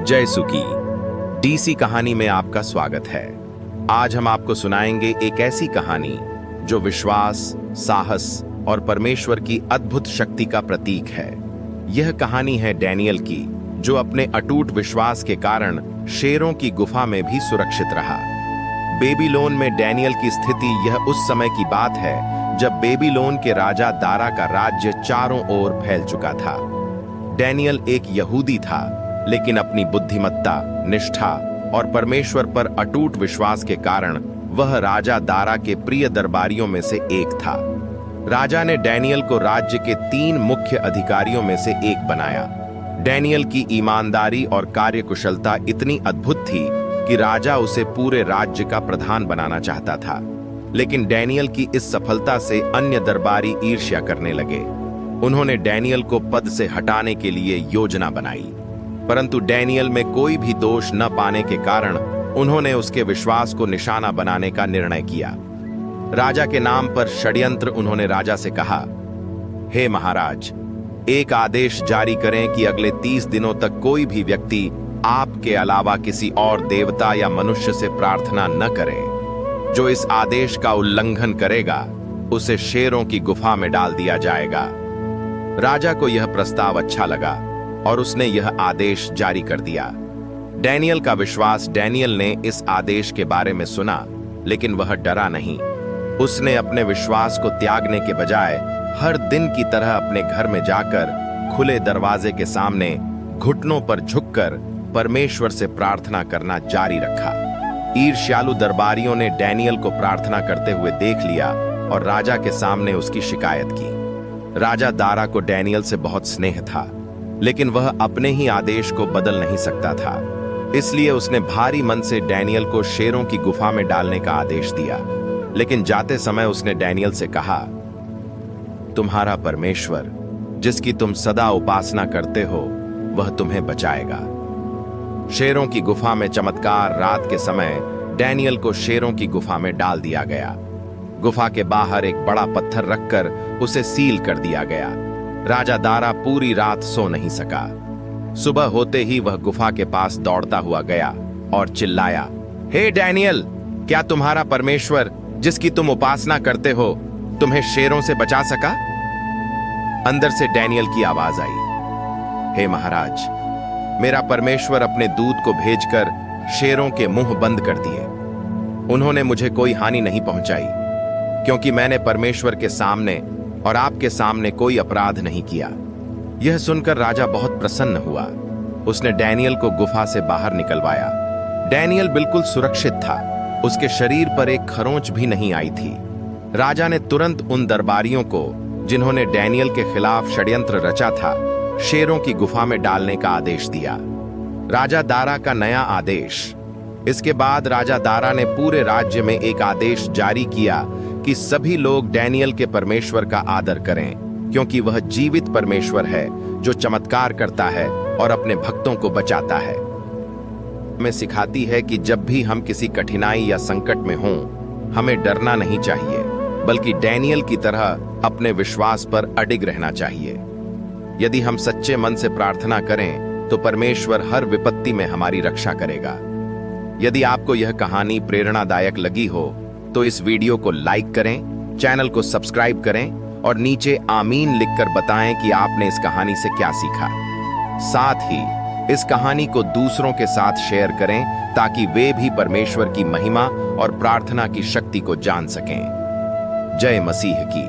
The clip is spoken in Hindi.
जय सुकी। डीसी कहानी में आपका स्वागत है। आज हम आपको सुनाएंगे एक ऐसी कहानी जो विश्वास, साहस और परमेश्वर की अद्भुत शक्ति का प्रतीक है। यह कहानी है डैनियल की, जो अपने अटूट विश्वास के कारण शेरों की गुफा में भी सुरक्षित रहा। बेबीलोन में डैनियल की स्थिति यह उस समय की बात है जब बेबीलोन के राजा दारा का राज्य चारों ओर फैल चुका था। डैनियल एक यहूदी था, लेकिन अपनी बुद्धिमत्ता, निष्ठा और परमेश्वर पर अटूट विश्वास के कारण वह राजा दारा के प्रिय दरबारियों में से एक था। राजा ने डैनियल को राज्य के 3 मुख्य अधिकारियों में से एक बनाया। डैनियल की ईमानदारी और कार्यकुशलता इतनी अद्भुत थी कि राजा उसे पूरे राज्य का प्रधान बनाना चाहता था। लेकिन डैनियल की इस सफलता से अन्य दरबारी ईर्ष्या करने लगे। उन्होंने डैनियल को पद से हटाने के लिए योजना बनाई, परंतु डैनियल में कोई भी दोष न पाने के कारण उन्होंने उसके विश्वास को निशाना बनाने का निर्णय किया। राजा के नाम पर षड्यंत्र। उन्होंने राजा से कहा, हे महाराज, एक आदेश जारी करें कि अगले 30 दिनों तक कोई भी व्यक्ति आपके अलावा किसी और देवता या मनुष्य से प्रार्थना न करे। जो इस आदेश का उल्लंघन करेगा उसे शेरों की गुफा में डाल दिया जाएगा। राजा को यह प्रस्ताव अच्छा लगा और उसने यह आदेश जारी कर दिया। डैनियल का विश्वास। डैनियल ने इस आदेश के बारे में सुना, लेकिन वह डरा नहीं। उसने अपने विश्वास को त्यागने के बजाय हर दिन की तरह अपने घर में जाकर खुले दरवाजे के सामने घुटनों पर झुककर परमेश्वर से प्रार्थना करना जारी रखा। ईर्ष्यालु दरबारियों ने डैनियल को प्रार्थना करते हुए देख लिया और राजा के सामने उसकी शिकायत की। राजा दारा को डैनियल से बहुत स्नेह था, लेकिन वह अपने ही आदेश को बदल नहीं सकता था। इसलिए उसने भारी मन से डैनियल को शेरों की गुफा में डालने का आदेश दिया। लेकिन जाते समय उसने डैनियल से कहा, तुम्हारा परमेश्वर, जिसकी तुम सदा उपासना करते हो, वह तुम्हें बचाएगा। शेरों की गुफा में चमत्कार। रात के समय डैनियल को शेरों की गुफा में डाल दिया गया। गुफा के बाहर एक बड़ा पत्थर रखकर उसे सील कर दिया गया। राजा दारा पूरी रात सो नहीं सका। सुबह होते ही वह गुफा के पास दौड़ता हुआ गया और चिल्लाया, हे डैनियल, क्या तुम्हारा परमेश्वर, जिसकी तुम उपासना करते हो, तुम्हें शेरों से बचा सका? अंदर से डैनियल की आवाज आई, हे महाराज, मेरा परमेश्वर अपने दूत को भेजकर शेरों के मुंह बंद कर दिए। उन्होंने मुझे कोई हानि नहीं पहुंचाई, क्योंकि मैंने परमेश्वर के सामने और आपके सामने कोई अपराध नहीं किया। यह सुनकर राजा बहुत प्रसन्न हुआ। उसने डैनियल को गुफा से बाहर निकलवाया। डैनियल बिल्कुल सुरक्षित था। उसके शरीर पर एक खरोंच भी नहीं आई थी। राजा ने तुरंत उन दरबारियों को, जिन्होंने डैनियल के खिलाफ षड्यंत्र रचा था, शेरों की गुफा में डालने का आदेश दिया। राजा दारा का नया आदेश। इसके बाद राजा दारा ने पूरे राज्य में एक आदेश जारी किया कि सभी लोग डैनियल के परमेश्वर का आदर करें, क्योंकि वह जीवित परमेश्वर है जो चमत्कार करता है और अपने भक्तों को बचाता है। हमें सिखाती है कि जब भी हम किसी कठिनाई या संकट में हों, हमें डरना नहीं चाहिए, बल्कि डैनियल की तरह अपने विश्वास पर अडिग रहना चाहिए। यदि हम सच्चे मन से प्रार्थना करें तो परमेश्वर हर विपत्ति में हमारी रक्षा करेगा। यदि आपको यह कहानी प्रेरणादायक लगी हो तो इस वीडियो को लाइक करें, चैनल को सब्सक्राइब करें और नीचे आमीन लिखकर बताएं कि आपने इस कहानी से क्या सीखा। साथ ही इस कहानी को दूसरों के साथ शेयर करें ताकि वे भी परमेश्वर की महिमा और प्रार्थना की शक्ति को जान सकें। जय मसीह की।